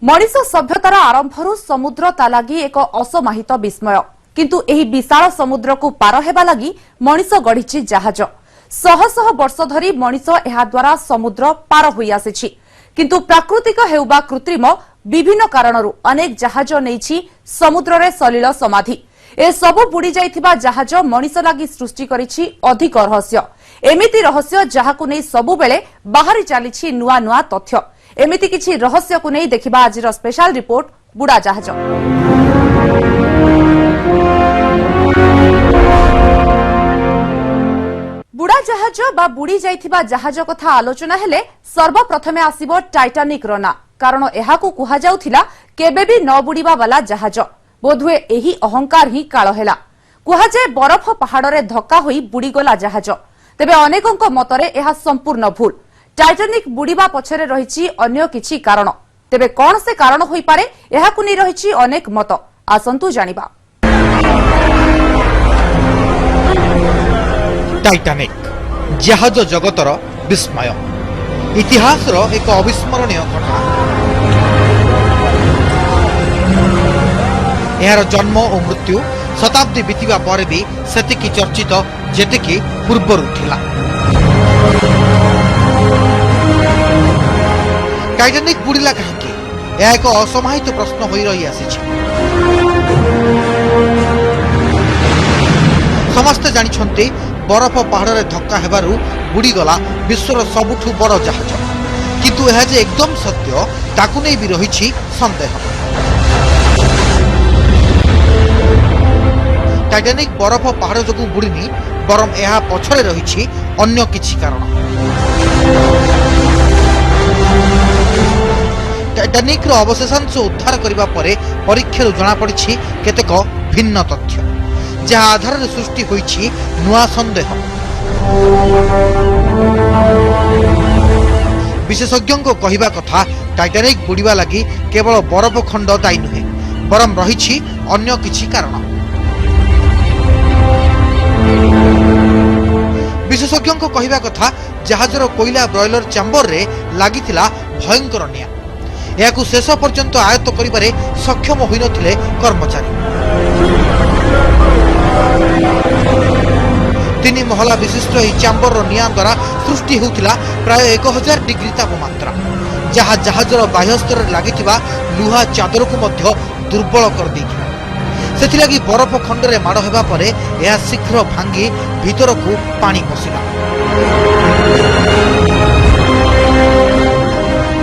मनिष सभ्यतार आरंभरू समुद्र ता लागि एक असमाहित विस्मय किंतु एही विशाल समुद्र को पार हेबा लागि मनिष गढ़िछि जहाज। शह शह वर्ष धरी मनिष एहा द्वारा समुद्र पार होई आसिछि किंतु प्राकृतिक हेउबा कृत्रिम विभिन्न कारणरू अनेक जहाज नेछि समुद्र रे सलील समाधि। ए सबु बुडी जाइथिबा जहाज मनिष लागि सृष्टि करिछि अधिक रहस्य। एमिति रहस्य जहाकु नै सबु बेले बाहरी चालिछि नुआ नुआ तथ्य। एमिति किछि रहस्य को नै देखिबा आजिर स्पेशल रिपोर्ट बुड़ा जहाज। बुड़ा जहाज बा बुड़ी जाइथिबा जहाज कथा आलोचना हेले सर्वप्रथमे आसीबो टाइटानिक रो ना, कारण एहाकु कुहा जाउथिला केबे भी न बुड़ीबा वाला जहाज। बोधुए एही अहंकार ही काळ हेला। कुहा जाय बरफ पहाड़रे धक्का होई बुड़ी गला जहाज। तेबे अनेकଙ୍କ मतरे एहा संपूर्ण भूल। टाइटानिक बुड़ीबा पछरे रहिछि अन्य किछि कारण। तेबे कोन से कारण होई पारे एहाकु नै रहिछि अनेक मत। आसंतु जानिबा। टाइटानिक जहाज जगतर विस्मय, इतिहासर एक अविस्मरणीय घटना। यार जन्म और मृत्यु शताब्दी बीतवा पर भी सेतिकी चर्चित जेतिकी पूर्वरु थिला। टाइटानिक बुड़ीला काहेकि यह एक असमाहित प्रश्न होई रही आसिछि। समस्ते जानिछन्ते बरफ पहाड़े धक्का हेबारु बुड़ीगला विश्वर सबुठु बड़ जहाज, किंतु यह जे एकदम सत्य ताकु नै भी रहिछि संदेह। टाइटानिक बरफ पहाड़ जोगु बुड़ीनी, बरम यह पछरे रहिछि अन्य किछि कारण। टाइटानिक रो अवशेषांश उद्धार करिबा परे परीक्षारु जणा पड़िछि केतेक भिन्न तथ्य, जहा आधार सृष्टि होइछि नुआ संदेह। विशेषज्ञों को कहिबा कथा टाइटानिक बुड़ीबा लागि केवल बरफ खंड दायी नुहे, बरम रहिछि अन्य किछि कारण। विशेषज्ञों को कहिबा कथा जहाजर कोयला ब्रॉयलर चैम्बर रे लागिथिला भयंकर निया। याकु शेष पर्यंत आयत्त करिबारे सक्षम होई नथिले कर्मचारी। 3 महला विशिष्ट यह चैम्बर निया द्वारा सृष्टि होउथिला प्राय 1000 डिग्री तापमात्रा, जहा जहाजर बाह्य स्तर लागिथिबा लुहा चादर को मध्य दुर्बल कर दैथिला। सेथिलागि बरफ खंडरे माड़ हेबा परे यह शीघ्र भांगी भीतर को पानी पशिला।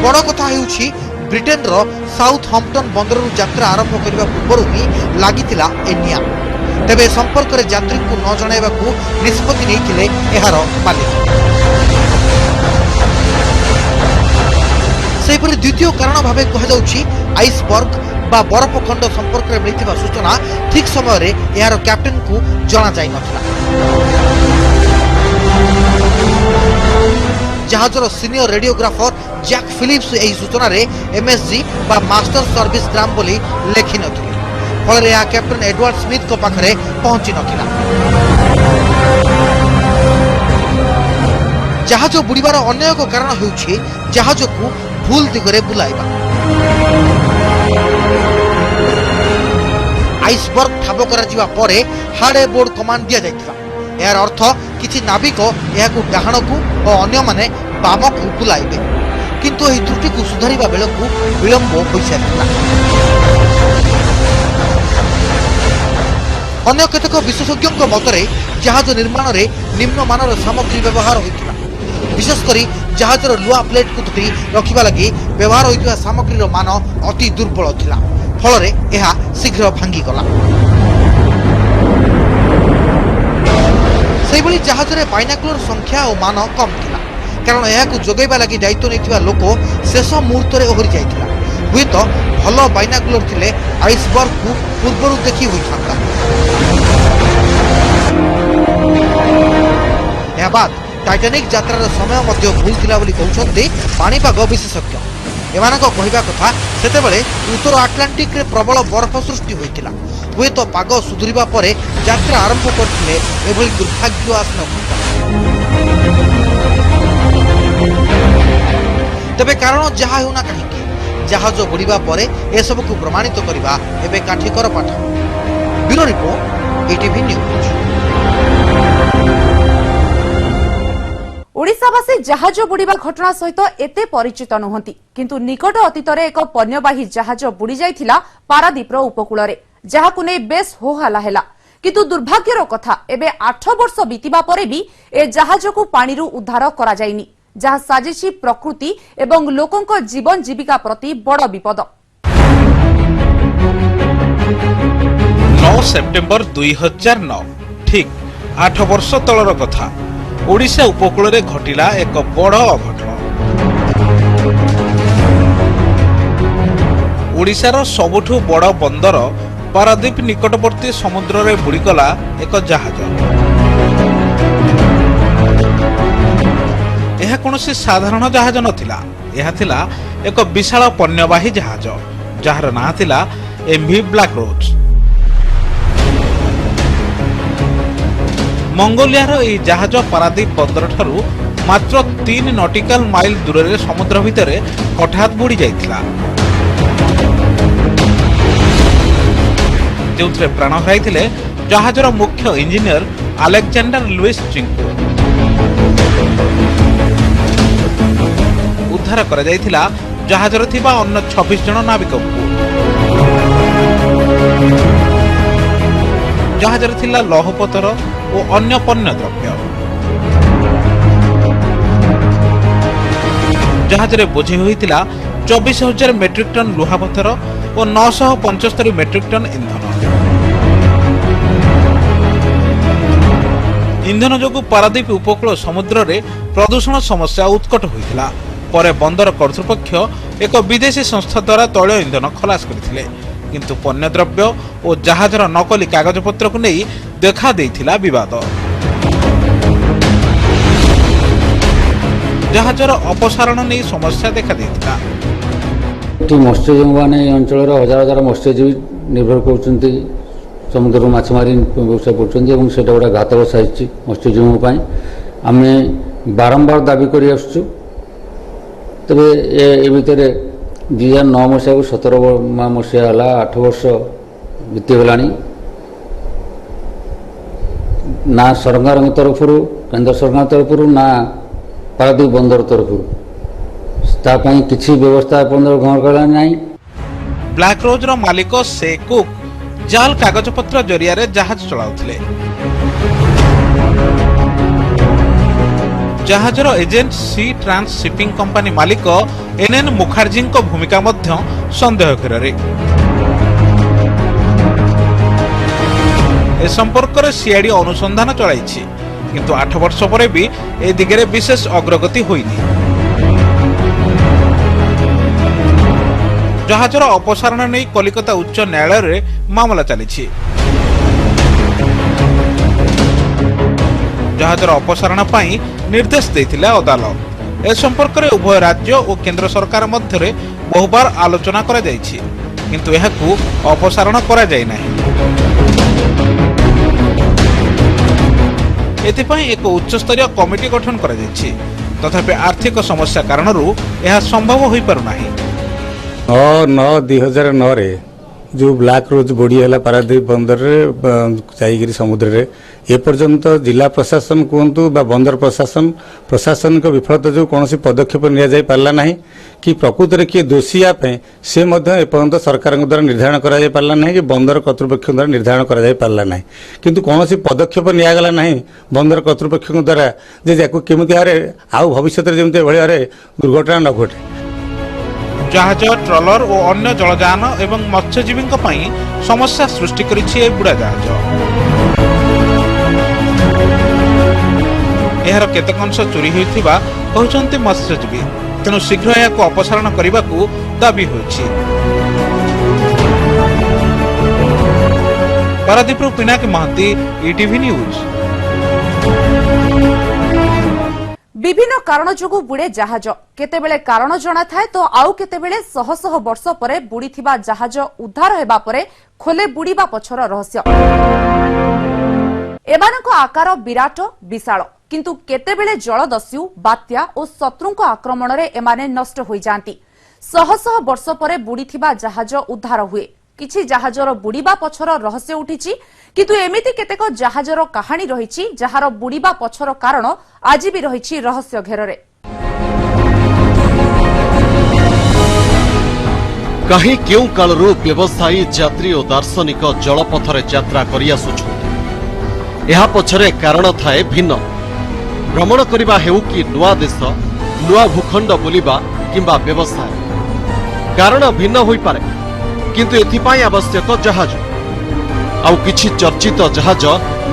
बड़ कथा हेउछि ब्रिटेन रो साउथहैम्पटन बंदरु यात्रा आरंभ करबा पूर्व ही लागिथिला ए निया। तेबे संपर्क रे यात्री को न जणाइबा को निष्पत्ति नैथिले एहार मालिक। सेपरि द्वितीय कारण भाबे कहा जाउछि आइसबर्ग बा बरफ खंड संपर्क रे मिलिथिबा सूचना ठीक समय रे एहार कैप्टेन को जणा जाय नथिला। जहाजर सीनियर रेडियोग्राफर जैक फिलिप्स एही सूचना रे एमएसजी बा मास्टर सर्विस ग्राम बोली लेखि नथिले, फल रे कैप्टेन एडवर्ड स्मिथ को पाखरे पहुंची नथिला। जहाज बुड़ीबार अन्य एक कारण हेउछि जहाज को भूल दिगरे बुलाइबा। आइसबर्ग ठाब करा जिबा परे हार्ड बोर्ड कमांड दिया जायतिला। यार अर्थ किछि नाविक याकु डाहाण को और अन्य माने बाम को बुलाइबे, किंतु एही त्रुटि को सुधारिबा बेलकु विलंब होई सारिला। अन्य केतेक विशेषज्ञों मतरे जहाज निर्माण रे निम्न मानर सामग्री व्यवहार होइतिला। विशेषकर जहाजर लुआ प्लेट को धरी रखिबा लागि व्यवहार होइतिबा सामग्रीर मान अति दुर्बल थिला, फल रे एहा शीघ्र भांगी गला। सेबली जहाज रे बाइनाकुलर संख्या और मान कम थिला, कारण एहाकु जोगैबा लागि दायित्व नैथिबा लोक शेष मुहूर्त रे ओहरि जाइतिला। हुई तो भल बाइनाकुलर थिले आइसबर्ग को पूर्वरु देखि होइथांता। या बाद टाइटानिक यात्रार समय मध्य भूल थिला बोली कहउछन्ते पाणीपाग विशेषज्ञ। एमानक कहिबा कथा सेतेबेले उत्तर आटलांटिक रे प्रबल बरफ सृष्टि होइतिला। हुए तो पाग सुधुरिबा परे यात्रा आरंभ करथिले एभली दुर्भाग्य आसन। तेबे कारण जहा हेउना काहेकि ଜାହାଜ ବୁଡ଼ିବା ପରେ ଏସବୁକୁ ପ୍ରମାଣିତ କରିବା ଏବେ କାଠିକର ପାଠ। Bureau report, ETV news. ओडिशावासी जहाज बुड़ीबा घटना सहित एते परिचित नुहंती, किंतु निकट अतीतरे एक पण्यवाही जहाज बुड़ी जाइथिला पारादीपर उपकूଳରେ, ଯାହାକୁ ନେଇ ବେଶ ହୋହାଲା ହେଲା। किंतु दुर्भाग्यर कथा एबे 8 वर्ष बीतिबा परे भी ए जहाजକୁ पानीरू उद्धार करा जाइनी, जहा साजिछि प्रकृति एवं लोकंक जीवन जीविका प्रति बड़ विपद। 9 सेप्टेम्बर 2009 ठीक 8 वर्ष तलर कथा। ओडिशा उपकूल रे घटिला एक बड़ अघटन। ओडिशार सबुठु बड़ बंदर पारादीप निकटवर्ती समुद्र रे बुड़ीगला एक जहाज। यह कौनसी साधारण जहाज नथिला, यह थिला एक विशाल पण्यवाही जहाज, जार ना थिला एमवी ब्लैक रोज। मंगोलियार यह जहाज पारादीप बंदर ठारू मात्र 3 नॉटिकल माइल दूर रे समुद्र भितर हठात बुड़ी जाइथिला, जो प्राण हराइथिले जहाजर मुख्य इंजीनियर अलेक्जेंडर लुइस चिंको। उद्धार करा जाइथिला जहाजर थिबा अन्य 26 जन नाविकଙ୍କୁ। जहाजर थिला लौहपथर और अन्य पण्य द्रव्य। जहाजरे बोझी होइतिला 24,000 मेट्रिक टन लुहापथर और 975 मेट्रिक टन इंधन। इंधन जोगु पारादीप उपकूल समुद्र रे प्रदूषण समस्या उत्कट होइतिला। परे बंदर कर्तृपक्ष एक विदेशी संस्था द्वारा तैल इंधन खलास करथिले, किंतु पण्य द्रव्य और जहाजर नकली कागजपत्र को नहीं देखा देइथिला विवाद। जहाजर अपसारण नहीं समस्या देखा देइथिला। मत्स्यजीवी मैंने अंचल हजार हजार मत्स्यजीवी निर्भर कर समुद्र माछ मारी व्यवसाय कर गोटे घातक साजिश मत्स्यजीवी आम बारंबार दाबी कर तेरे ए भितर 2009 मसीहा को 17 मसीहा है 8 वर्ष बीतीगला ना सरकार तरफ केंद्र सरकार तरफ ना पारादीप बंदर तरफ किसी व्यवस्था ग्रहण करा नहीं। ब्लैक रोज रो मालिक से कुक जाल कागजपत्र जरिया रे जहाज चलाउथिले। जहाजर एजेंट सी ट्रांस शिपिंग कंपनी मालिक एनएन मुखर्जी को भूमिका मध्य संदेह करे। ए संपर्क रे सीआईडी अनुसंधान चलाइछि, किंतु 8 वर्ष परे भी ए दिगरे विशेष अग्रगति होइनी। जहाजर अपसारण नहीं कलिकता उच्च न्यायालय रे मामला चली। जहाजर अपसारण पाई निर्देश देथिले अदालत। ए संपर्क रे उभय राज्य और केंद्र सरकार मध्य बहुबार आलोचना करा जायछि, किंतु एहाकू अपसारण करा जाय नाही। एथिपाई एक उच्चस्तरीय कमिटी गठन करा जायछि, तथापि आर्थिक समस्या कारणरू यह संभव होई पारु नाही। 9/9/2009 रे जो ब्लैक रोज बुड़ी है पारादीप बंदर जाइगिरी समुद्र रे ए पर्यंत जिला प्रशासन कहतु बंदर प्रशासन को विफलता जो कौन पदक्षेप नि जाय पारला नहीं कि प्रकृत में किए दोषी से एपर्यंत सरकार द्वारा निर्धारण करा जाय पारला नहीं कि बंदर कर्तृपक्ष द्वारा निर्धारण करा जाय पारला नहीं, किंतु कौन पदक्षेप निगला नहीं बंदर कर्तृपक्ष द्वारा जे केमिति भारे आउ भविष्य में जमी भाई दुर्घटना न घटे। जहाज ट्रलर और अन्य जलजान एवं मत्स्यजीवी समस्या सृष्टि करिछि ए बुड़ा जहाज। एहार केतेक अंश चोरी होइथिबा कहउछन्ति मत्स्यजीवी, तेणु शीघ्र याको अपसारण करबाकू दाबी होइछि। Paradip Pinaki Mohanty, ETV news. विभिन्न कारण जोगु बुड़े जहाज, केतेबेले कारण जना थाए तो आउ केतेबेले शह शह वर्ष परे बुड़ीथिबा जहाज उद्धार हेबा परे खोले बुड़ीबा पछर रहस्य। एमानक आकार विराट विशाल, किंतु केतेबेले जलदस्यु बात्या और शत्रुंक आक्रमण रे एमाने नष्ट होई जांती। शह शह वर्ष पर बुड़ीथिबा जहाज उद्धार हुए। किछि जहाजर बुड़ीबा पछर रहस्य उठिछि, किंतु एमिति केतेक जहाजर कहानी रहिछि जहार बुड़ीबा पछर कारण आज भी रहिछि रहस्य घेରରେ। कहीं केउ कालरू व्यवसायी यात्री और दार्शनिक जलपथरे यात्रा करि आसुछन्ति। एहा पछरे कारण थाए भिन्न। भ्रमण करिबा हेउ कि नुआ देश, नुआ भूखंड बुलिबा किंबा व्यवसाय, कारण भिन्न होई पारे, किंतु एथिपाई आवश्यक जहाज। आउ किछि चर्चित जहाज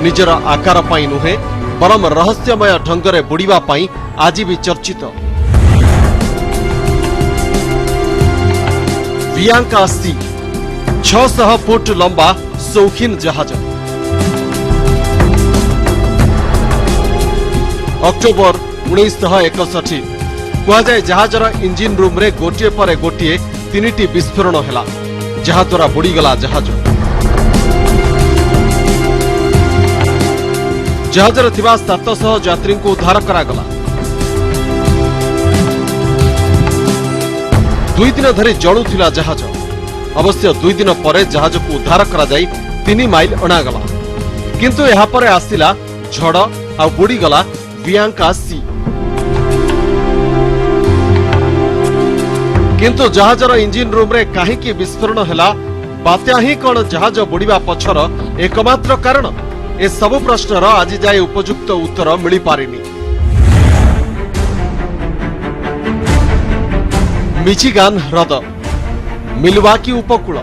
निजर आकार पाई नुहे, बरम रहस्यमय ढंगरे बुड़ीबा पाई आज भी चर्चित। बियांका सी 600 फुट लंबा शौकीन जहाज। अक्टोबर 1961 कुहाଯାଏ जहाजर इंजिन रूम रे गोटिए पर गोटिए 3टी विस्फोरण हेला, जहा द्वारा बुड़ीगला जहाज। जहाजर थिबा 700 यात्री को उद्धार करागला। 2 दिन धरी जलुथिला जहाज। अवश्य 2 दिन पर जहाज को उद्धार करा जाई 3 माइल अणागला, किंतु एहा परे आसिला झड़ आ बुड़ीगला बियांका सी। किंतु जहाजर इंजिन रूम रे काहीकि विस्फोरण हेला, बात्या ही कौन जहाज बुड़ीबा पछर एकमात्र कारण? ए सबु प्रश्नर आज जाए उपयुक्त उत्तर मिली पारिनी। मिचिगान ह्रद, मिलवाकी उपकूल,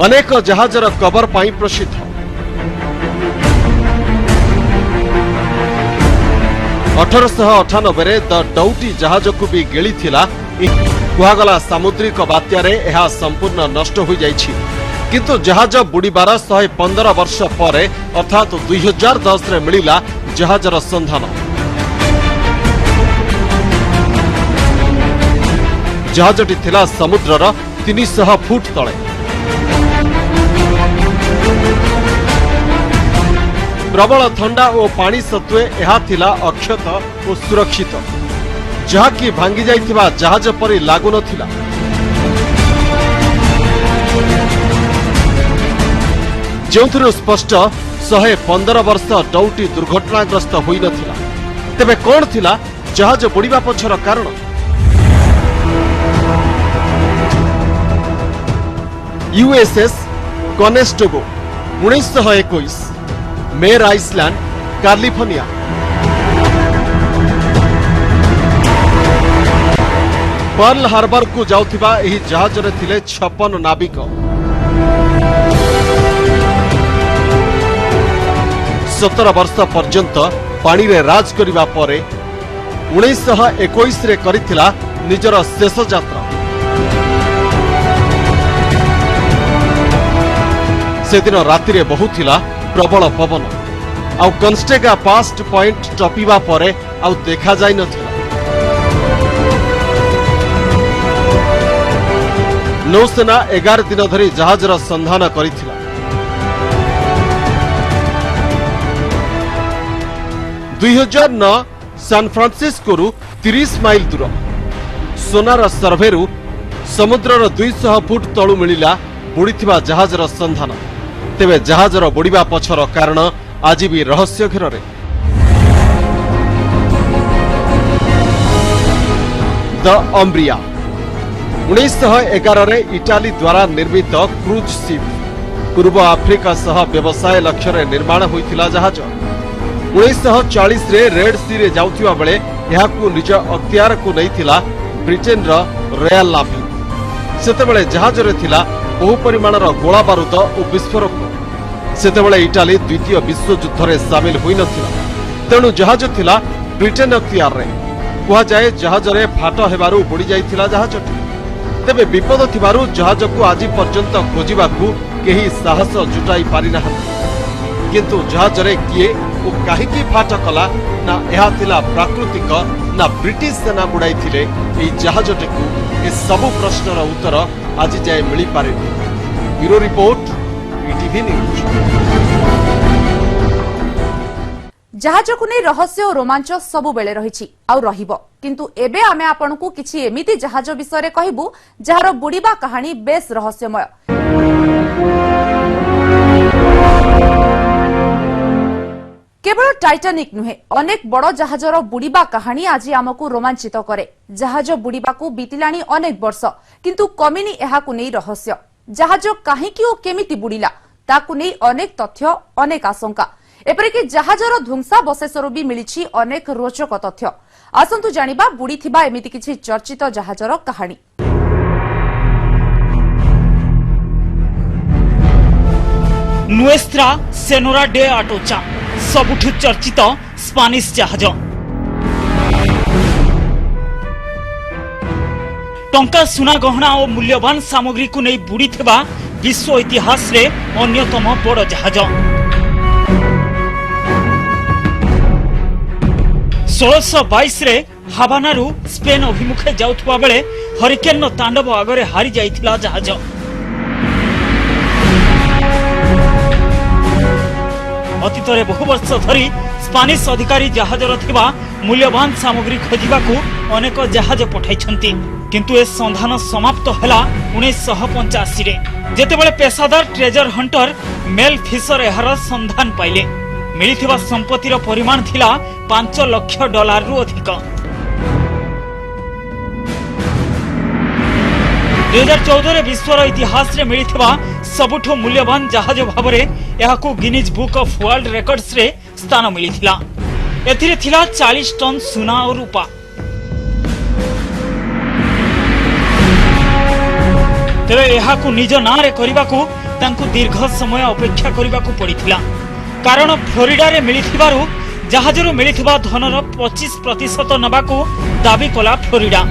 अनेक जहाजर कवर पाई प्रसिद्ध। रे द डौटी जहाज को भी गेली थिला। कुहागला सामुद्रिक बात्यारे एहा संपूर्ण नष्ट हो जाइछि, किंतु जहाज बुड़ीबार 115 वर्ष पर अर्थात 2010 रे मिलिला जहाजर संधान। जहाजटी थिला समुद्रर 300 फुट तले। प्रबल थंडा और पानी सत्वे एहा थिला अक्षत और सुरक्षित, जहाकी भांगी जाइथिबा जहाज परि लागु नथिला। जोंथुरु स्पष्ट 115 वर्ष डौटी दुर्घटनाग्रस्त होई नथिला। तेबे कोन थिला जहाज बुड़ीबा पछर कारण? यूएसएस कनेस्टेगो 1921 मेर आइसलैंड, कैलिफोर्निया। पर्ल हार्बर को जाउथिबा एही जहाज रे थिले 56 नाविक। 17 वर्ष पर्यंत पानी रे राज करिबा परे 1921 रे करिथिला निजर शेष यात्रा। से दिन राति रे बहुथिला प्रबल पवन, आउ कन्स्टेगा पास्ट पॉइंट टपिबा परे आउ देखा जाय नथिला। नौसेना 11 दिन धरी जहाजर संधान करिथिला। सान फ्रांसिस्को 30 माइल दूर सोनार सर्भेरु समुद्रर 200 फुट तळु मिलिला बुड़ीथिबा जहाजर संधान। तेबे जहाजर बुड़ीबा पछर कारण आज भी रहस्य घेରରେ। द अम्ब्रिया 1911 रे इटाली द्वारा निर्मित क्रूज शिप। पूर्व आफ्रिका सह व्यवसाय लक्ष्य रे निर्माण होइथिला जहाज। 1940 रे रेड सी रे जाउथिबा बेले एहाकु निज अख्तियार को नैथिला ब्रिटेन रो रॉयल नेवी। सेतेबेले जहाज रे थिला बहु परिमाणर गोला बारूद और विस्फोरक। सेतेबेले इटाली द्वितीय विश्व युद्ध रे शामिल होई नथिला, तेणु जहाज थिला ब्रिटेन अख्तियार रे। कुहा जाए जहाज रे फाट हेबारु बुड़ी जाइथिला जहाजटी। तेबे विपद थिबारु जहाज को आज पर्यंत खोजिबाकू केही साहस जुटाई पारि नाहंती। किंतु जहाज रे किए ओ काहीकि फाट कला ना एहा थिला प्राकृतिक ना ब्रिटिश सेना बुड़ाई थिले एही जहाजटीकू। ए सबु प्रश्नर उत्तर आज जाए मिली पारेनी। Bureau report, ETV news. जहाज को नहीं रहस्य और रोमांच सबु बेले रही आउ रहिबो किंतु एबे आमे आपनकु किछि एमिति जहाज विषय रे कहिबु जहार बुड़ीबा कहानी बेस रहस्यमय। केवल टाइटानिक नुहे अनेक बड़ जहाजर बुड़ीबा कहानी आज आमको रोमांचित करे। जहाज बुड़ीबाकू बीतिलाणी अनेक वर्ष किंतु कमिनी एहाकु नहीं रहस्य। जहाज काहीकि ओ केमिति बुड़ीला ताकु नहीं अनेक तथ्य अनेक आशंका एपरिक जहाजर ध्वंसावशेषरू भी मिली अनेक रोचक तथ्य। आसंतु जानिबा बुड़ीथिबा एमिति किछि चर्चित जहाजर कहानी। नुएस्त्रा सेनोरा डे आटोचा सबुठु चर्चित स्पानिश जहाज। टंका सुना गहना और मूल्यवान सामग्री को नहीं बुड़ी थिबा विश्व इतिहास रे अन्यतम बड़ जहाज। 1622 रे हावानारू स्पेन अभिमुखे जाउथुवा बेले हरिकेन तांडव आगरे हारी जाइथिला जहाज। अतीतरे बहु वर्ष धरी स्पानिश अधिकारी जहाजर थिबा मूल्यवान सामग्री खोजिबाकू अनेक जहाज पठाइछंती किंतु ए संधान समाप्त हला 1985 रे जेतेबेले पेशादार ट्रेजर हंटर मेल फिशर एहार संधान पाइले। मिलिथिबा संपत्तिर परिमाण थिला $5 लाख रु अधिक। 2014 रे विश्वर इतिहास रे मिलिथिबा सबुठो मूल्यवान जहाज भाबरे एहाकू Guinness book of world records रे स्थान मिलिथिला। एथिरे थिला 40 टन सुना और रूपा। तेरे एहाकू निज नारे करिबाकू तांकू दीर्घ समय अपेक्षा करिबाकू पड़िथिला कारण फ्लोरिडा रे मिलिथिबारु जहाजरू मिलिथिबा धनर 25% नबाकू दाबी कला फ्लोरिडा।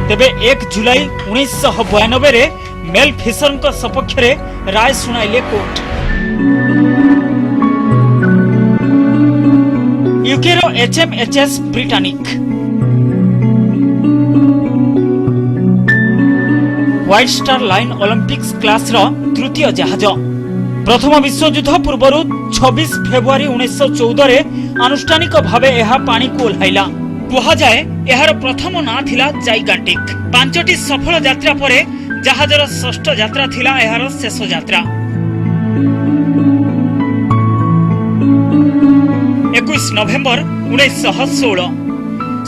तेबे 1 जुलाई 1992 रे मेल फिशर सपक्ष रे राय सुनाइले कोर्ट। यूके रो HMHS Britannic White Star Line Olympics class रो तृतीय जहाज। प्रथम विश्वयुद्ध पूर्वरु 26 फेब्रुआरी 1914 रे आनुष्ठानिक भावे एहा पानी को ओल्हाइला। कुहा जाए एहार प्रथम ना थिला जाइगांटिक। 5टी सफल यात्रा परे जहाजर षष्ठ यात्रा थिला एहार शेष यात्रा। 21 नवेम्बर 1916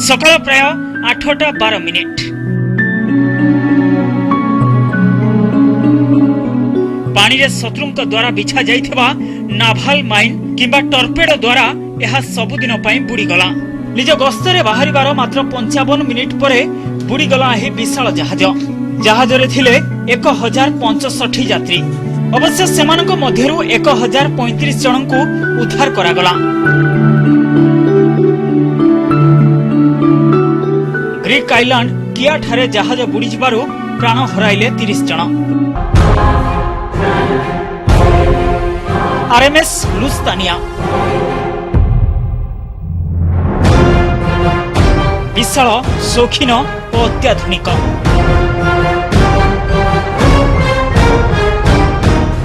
सकाळ प्राय 8:12 पानी रे शत्रुंक द्वारा बिछा जाइथिबा नाभाल माइन किंबा टर्पेडो द्वारा एहा सबुदिन पई बुड़ी गला। निज गस्तरे बाहरिबार मात्र 55 मिनिट परे बुड़ी गला एही विशाल जहाज। जहाजरे थिले 1065 यात्री। अवश्य सेमानक मध्यरु 1035 जनंकु उद्धार करा गला। ग्रीक आइलैंड किया ठारे जहाज बुड़ी जिबारु प्राण हराइले 30 जन। RMS लुस्तानिया विशाल शौखीन और अत्याधुनिक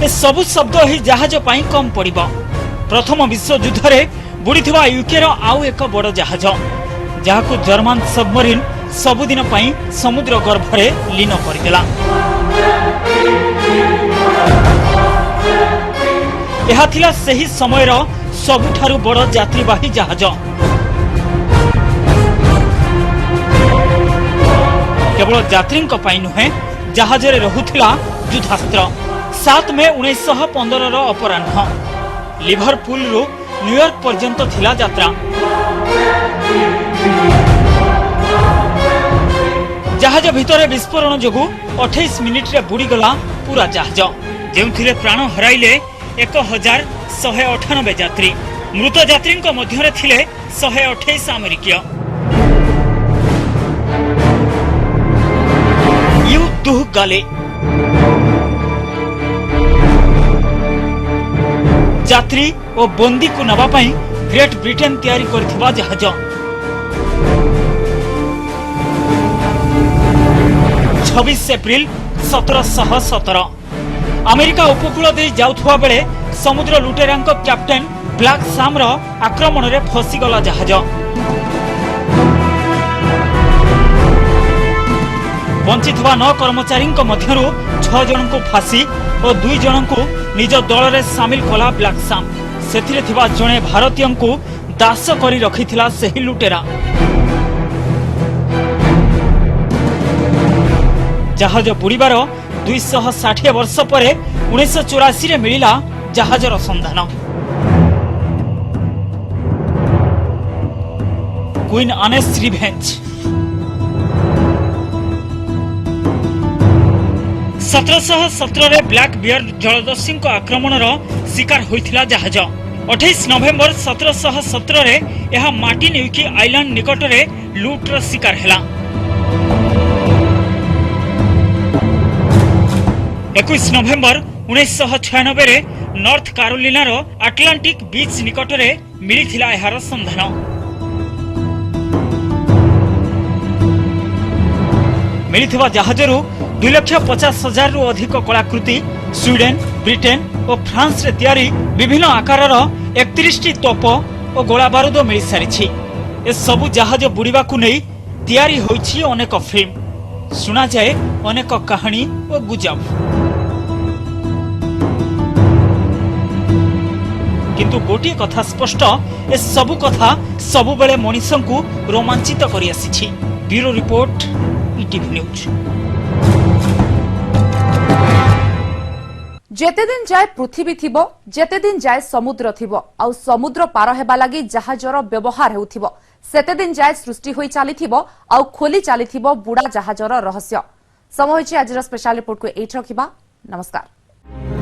ए सबु शब्द ही जहाज पाई कम पड़िबो। प्रथम विश्वयुद्ध रे बुड़ीथिबा यूके रो आउ एक बड़ जहाज जहाकू जर्मन सबमरीन सबुदिन पाई समुद्र गर्भरे लीन करदेला। यह थिला सही समय सबुठारु बड़ यात्रीवाही जहाज। केवल यात्री नुहे जहाज रहुथिला युद्धास्त्र। 7 मई 1915 अपराह्न लिभरपुल रु न्यूयॉर्क पर्यंत थिला यात्रा। जहाज भितरे विस्फोरण जोगु 28 मिनिट रे बुड़ी गला पूरा जहाज जेउथिरे प्राण हराइले 1198 यात्री। मृत यात्री मध्य थिले 128 अमेरिकीय। यू दुह गाले यात्री और बंदी को नवा पाई ग्रेट ब्रिटेन तैयारी करथिबा जहाज। 26 एप्रिल 1717 अमेरिका उपकूल दे जाउथुवा बेले समुद्र लुटेरांक कैप्टेन ब्लैक साम रो आक्रमण रे फसीगला जहाज। बंचिथवा 9 कर्मचारी मध्यरु 6 जन को फांसी और 2 जन को निज दल रे शामिल कला ब्लैक साम। सेथिरे थिबा जणे भारतीय को दास करी रखिथिला सेही लुटेरा। जहाज बुड़ीबार 260 वर्ष पर 1984 रे मिलिला जहाजर संधान। क्वीन अनेस रिवेंज 1717 रे ब्लैक बियर जलदस्यु आक्रमण शिकार होइथिला जहाज। 28 नवेम्बर 1717 रे यह मार्टिन यूकी आइलैंड निकट रे लूटर शिकार हैला। 21 नवेम्बर 1996 रे नॉर्थ कैरोलिनार अटलांटिक बीच निकट रे मिलिथिला एहार संधान। मिलिथिबा जहाजरू 2,50,000 रु अधिक कलाकृति स्वीडेन, ब्रिटेन और फ्रांस रे तैयारी विभिन्न आकारर 31टी तोप और गोला बारूद मिल सारी। ए सबु जहाज बुड़ीबा को नहीं तैयारी होइछि अनेक फिल्म, सुना जाए अनेक कहानी और गुजब। किंतु गोटे कथा स्पष्ट, ए सबु कथा सबु बेले मनुष्य को रोमांचित करि आसिछि। Bureau report, ETV news. जेते दिन जाए पृथ्वी थिबो, जेते दिन जाए समुद्र थिबो, आउ समुद्र पार हेबा लागि जहाजर व्यवहार हेउथिबो, सेते दिन जाए सृष्टि होई चालिथिबो आउ खोली चालिथिबो बुड़ा जहाजर रहस्य। समय होइछि आजर स्पेशल रिपोर्ट को एठ रखिबा। नमस्कार।